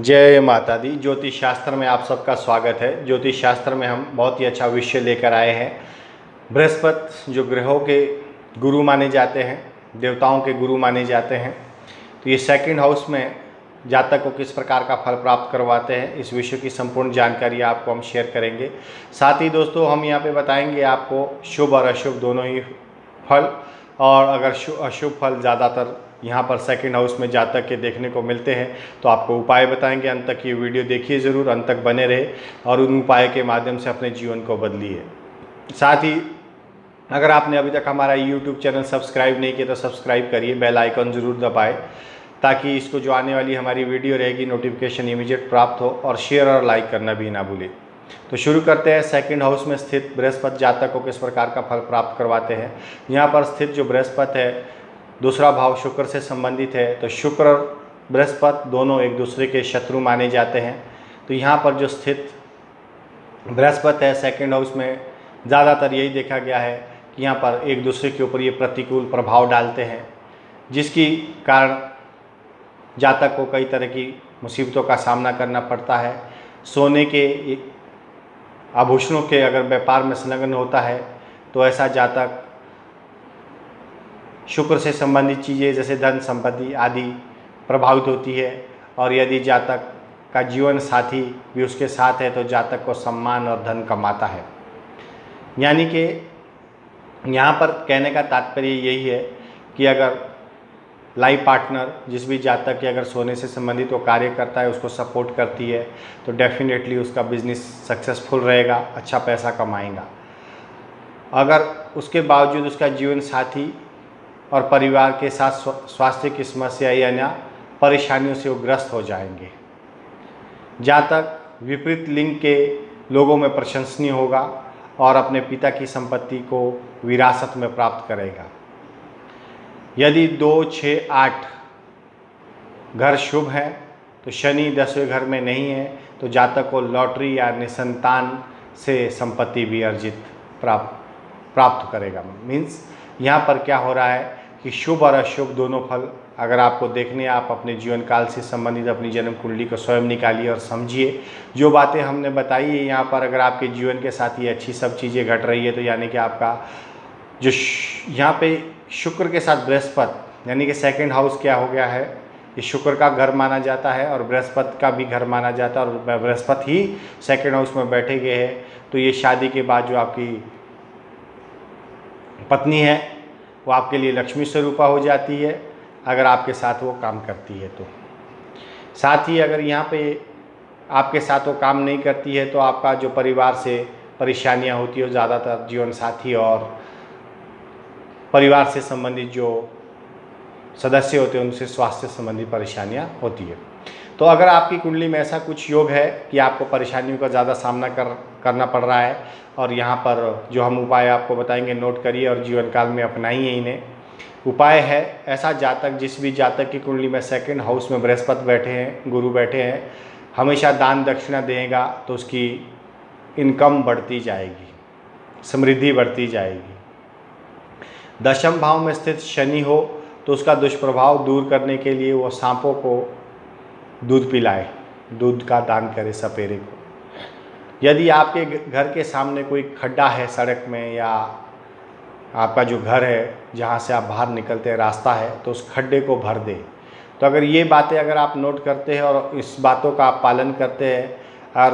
जय माता दी। ज्योतिष शास्त्र में आप सबका स्वागत है। ज्योतिष शास्त्र में हम बहुत ही अच्छा विषय लेकर आए हैं। बृहस्पति जो ग्रहों के गुरु माने जाते हैं, देवताओं के गुरु माने जाते हैं, तो ये सेकंड हाउस में जातक को किस प्रकार का फल प्राप्त करवाते हैं, इस विषय की संपूर्ण जानकारी आपको हम शेयर करेंगे। साथ ही दोस्तों हम यहाँ पे बताएंगे आपको शुभ और अशुभ दोनों ही फल, और अगर अशुभ फल ज़्यादातर यहाँ पर सेकंड हाउस में जातक के देखने को मिलते हैं तो आपको उपाय बताएंगे। अंत तक ये वीडियो देखिए ज़रूर, अंत तक बने रहे और उन उपाय के माध्यम से अपने जीवन को बदलिए। साथ ही अगर आपने अभी तक हमारा यूट्यूब चैनल सब्सक्राइब नहीं किया तो सब्सक्राइब करिए, बेल आइकन ज़रूर दबाएं ताकि इसको जो आने वाली हमारी वीडियो रहेगी नोटिफिकेशन इमीडिएट प्राप्त हो, और शेयर और लाइक करना भी ना भूलें। तो शुरू करते हैं। सेकंड हाउस में स्थित बृहस्पति जातक को किस प्रकार का फल प्राप्त करवाते हैं। यहाँ पर स्थित जो बृहस्पति है, दूसरा भाव शुक्र से संबंधित है, तो शुक्र और बृहस्पति दोनों एक दूसरे के शत्रु माने जाते हैं। तो यहाँ पर जो स्थित बृहस्पति है सेकंड हाउस में, ज़्यादातर यही देखा गया है कि यहाँ पर एक दूसरे के ऊपर ये प्रतिकूल प्रभाव डालते हैं, जिसकी कारण जातक को कई तरह की मुसीबतों का सामना करना पड़ता है। सोने के आभूषणों के अगर व्यापार में संलग्न होता है तो ऐसा जातक शुक्र से संबंधित चीज़ें जैसे धन संपत्ति आदि प्रभावित होती है, और यदि जातक का जीवन साथी भी उसके साथ है तो जातक को सम्मान और धन कमाता है। यानी कि यहाँ पर कहने का तात्पर्य यही है कि अगर लाइफ पार्टनर जिस भी जातक के अगर सोने से संबंधित वो कार्य करता है, उसको सपोर्ट करती है, तो डेफिनेटली उसका बिजनेस सक्सेसफुल रहेगा, अच्छा पैसा कमाएगा। अगर उसके बावजूद उसका जीवन साथी और परिवार के साथ स्वास्थ्य की समस्या या परेशानियों से वो ग्रस्त हो जाएंगे। जातक विपरीत लिंग के लोगों में प्रशंसनीय होगा और अपने पिता की संपत्ति को विरासत में प्राप्त करेगा। यदि 2, 6, 8 घर शुभ है तो शनि 10वें घर में नहीं है तो जातक को लॉटरी या निसंतान से संपत्ति भी अर्जित प्राप्त करेगा। मीन्स यहाँ पर क्या हो रहा है कि शुभ और अशुभ दोनों फल अगर आपको देखने, आप अपने जीवन काल से संबंधित अपनी जन्म कुंडली को स्वयं निकालिए और समझिए। जो बातें हमने बताई है यहाँ पर, अगर आपके जीवन के साथ ये अच्छी सब चीज़ें घट रही है तो यानी कि आपका जो यहाँ पे शुक्र के साथ बृहस्पति, यानी कि सेकंड हाउस क्या हो गया है, ये शुक्र का घर माना जाता है और बृहस्पति का भी घर माना जाता है, और बृहस्पति ही सेकंड हाउस में बैठे गए हैं। तो ये शादी के बाद जो आपकी पत्नी है वो आपके लिए लक्ष्मी स्वरूपा हो जाती है अगर आपके साथ वो काम करती है तो। साथ ही अगर यहाँ पे आपके साथ वो काम नहीं करती है तो आपका जो परिवार से परेशानियाँ होती है, ज़्यादातर जीवन साथी और परिवार से संबंधित जो सदस्य होते हैं उनसे स्वास्थ्य संबंधी परेशानियाँ होती है। तो अगर आपकी कुंडली में ऐसा कुछ योग है कि आपको परेशानियों का ज़्यादा सामना करना पड़ रहा है, और यहाँ पर जो हम उपाय आपको बताएंगे नोट करिए और जीवन काल में अपनाइए इन्हें। उपाय है, ऐसा जातक जिस भी जातक की कुंडली में सेकंड हाउस में बृहस्पति बैठे हैं, गुरु बैठे हैं, हमेशा दान दक्षिणा देगा तो उसकी इनकम बढ़ती जाएगी, समृद्धि बढ़ती जाएगी। दशम भाव में स्थित शनि हो तो उसका दुष्प्रभाव दूर करने के लिए वो सांपों को दूध पिलाए, दूध का दान करे सपेरे को। यदि आपके घर के सामने कोई खड्डा है सड़क में, या आपका जो घर है जहाँ से आप बाहर निकलते हैं रास्ता है, तो उस खड्डे को भर दे। तो अगर ये बातें अगर आप नोट करते हैं और इस बातों का आप पालन करते हैं, और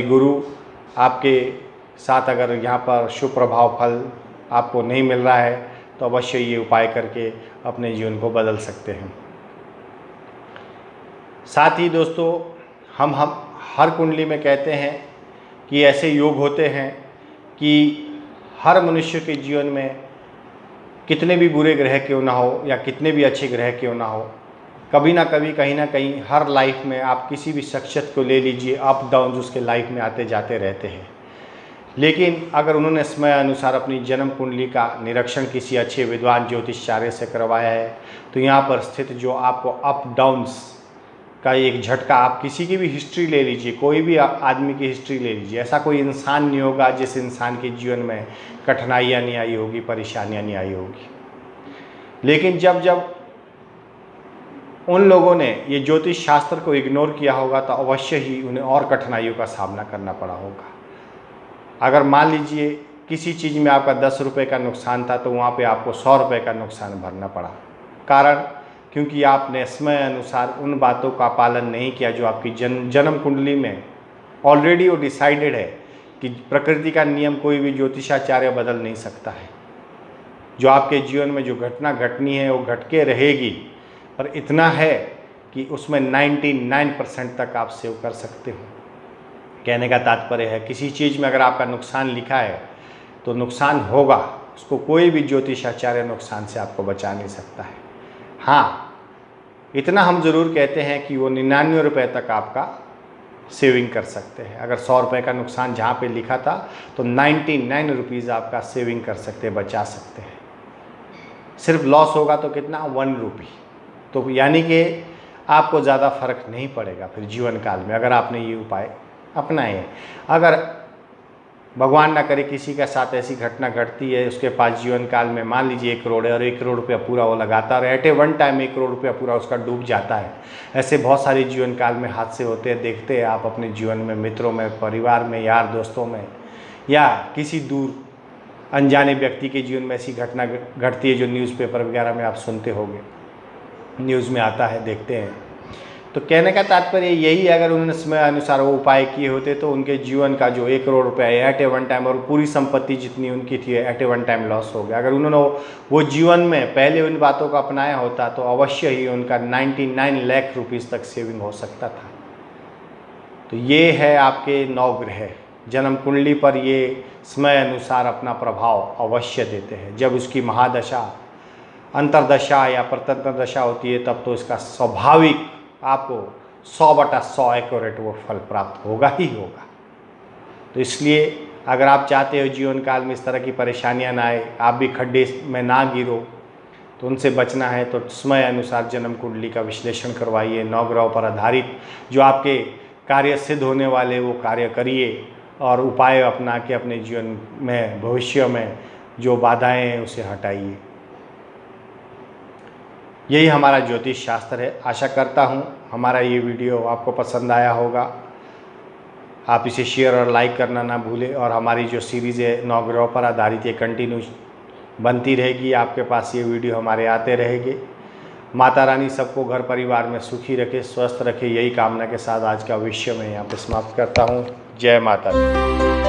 गुरु आपके साथ अगर यहाँ पर शुभ प्रभाव फल आपको नहीं मिल रहा है तो अवश्य ये उपाय करके अपने जीवन को बदल सकते हैं। साथ ही दोस्तों हम हर कुंडली में कहते हैं कि ऐसे योग होते हैं कि हर मनुष्य के जीवन में कितने भी बुरे ग्रह क्यों ना हो या कितने भी अच्छे ग्रह क्यों ना हो, कभी ना कभी कहीं ना कहीं हर लाइफ में आप किसी भी शख्सियत को ले लीजिए, अप डाउन उसके लाइफ में आते जाते रहते हैं। लेकिन अगर उन्होंने समय अनुसार अपनी जन्म कुंडली का निरीक्षण किसी अच्छे विद्वान ज्योतिषाचार्य से करवाया है तो यहाँ पर स्थित जो आपको अप डाउन्स का एक झटका, आप किसी की भी हिस्ट्री ले लीजिए, कोई भी आदमी की हिस्ट्री ले लीजिए, ऐसा कोई इंसान नहीं होगा जिस इंसान के जीवन में कठिनाइयाँ नहीं आई होगी, परेशानियाँ नहीं आई होगी। लेकिन जब जब उन लोगों ने ये ज्योतिष शास्त्र को इग्नोर किया होगा तो अवश्य ही उन्हें और कठिनाइयों का सामना करना पड़ा होगा। अगर मान लीजिए किसी चीज़ में आपका 10 रुपये का नुकसान था तो वहाँ पे आपको 100 रुपये का नुकसान भरना पड़ा। कारण क्योंकि आपने समय अनुसार उन बातों का पालन नहीं किया जो आपकी जन्म कुंडली में ऑलरेडी वो डिसाइडेड है कि प्रकृति का नियम कोई भी ज्योतिषाचार्य बदल नहीं सकता है। जो आपके जीवन में जो घटना घटनी है वो घट के रहेगी, पर इतना है कि उसमें 99% तक आप सेव कर सकते हो। कहने का तात्पर्य है किसी चीज़ में अगर आपका नुकसान लिखा है तो नुकसान होगा, उसको कोई भी ज्योतिषाचार्य नुकसान से आपको बचा नहीं सकता है। हाँ, इतना हम ज़रूर कहते हैं कि वो 99 रुपये तक आपका सेविंग कर सकते हैं। अगर 100 रुपये का नुकसान जहाँ पे लिखा था तो 99 रुपीज़ आपका सेविंग कर सकते हैं, बचा सकते हैं। सिर्फ लॉस होगा तो कितना, 1 रुपी। तो यानी कि आपको ज़्यादा फर्क नहीं पड़ेगा फिर जीवन काल में अगर आपने ये उपाय अपनाए। अगर भगवान ना करे किसी के साथ ऐसी घटना घटती है, उसके पास जीवन काल में मान लीजिए 1 करोड़ है और 1 करोड़ रुपया पूरा वो लगाता है, एट ए वन टाइम 1 करोड़ रुपया पूरा उसका डूब जाता है। ऐसे बहुत सारे जीवन काल में हादसे होते हैं, देखते हैं आप अपने जीवन में, मित्रों में, परिवार में, यार दोस्तों में, या किसी दूर अनजाने व्यक्ति के जीवन में ऐसी घटना घटती है जो न्यूज़पेपर वगैरह में आप सुनते होंगे, न्यूज़ में आता है, देखते हैं। तो कहने का तात्पर्य यही है, अगर उन्होंने समय अनुसार वो उपाय किए होते तो उनके जीवन का जो 1 करोड़ रुपया है एट ए वन टाइम और पूरी संपत्ति जितनी उनकी थी एट ए वन टाइम लॉस हो गया। अगर उन्होंने वो जीवन में पहले उन बातों को अपनाया होता तो अवश्य ही उनका 99 लाख रुपीज़ तक सेविंग हो सकता था। तो ये है आपके 9 ग्रह, जन्म कुंडली पर ये समय अनुसार अपना प्रभाव अवश्य देते हैं। जब उसकी महादशा, अंतरदशा या प्रतंत्र दशा होती है तब तो इसका स्वाभाविक आपको 100/100 एक्यूरेट वो फल प्राप्त होगा ही होगा। तो इसलिए अगर आप चाहते हो जीवन काल में इस तरह की परेशानियां ना आए, आप भी खड्डे में ना गिरो, तो उनसे बचना है तो समय अनुसार जन्म कुंडली का विश्लेषण करवाइए। 9 ग्रहों पर आधारित जो आपके कार्य सिद्ध होने वाले वो कार्य करिए और उपाय अपना के अपने जीवन में, भविष्य में जो बाधाएं हैं उसे हटाइए। यही हमारा ज्योतिष शास्त्र है। आशा करता हूँ हमारा ये वीडियो आपको पसंद आया होगा। आप इसे शेयर और लाइक करना ना भूलें और हमारी जो सीरीज़ है 9 ग्रहों पर आधारित ये कंटिन्यू बनती रहेगी, आपके पास ये वीडियो हमारे आते रहेंगे। माता रानी सबको घर परिवार में सुखी रखे, स्वस्थ रखे, यही कामना के साथ आज का विषय मैं यहाँ पे समाप्त करता हूँ। जय माता दी।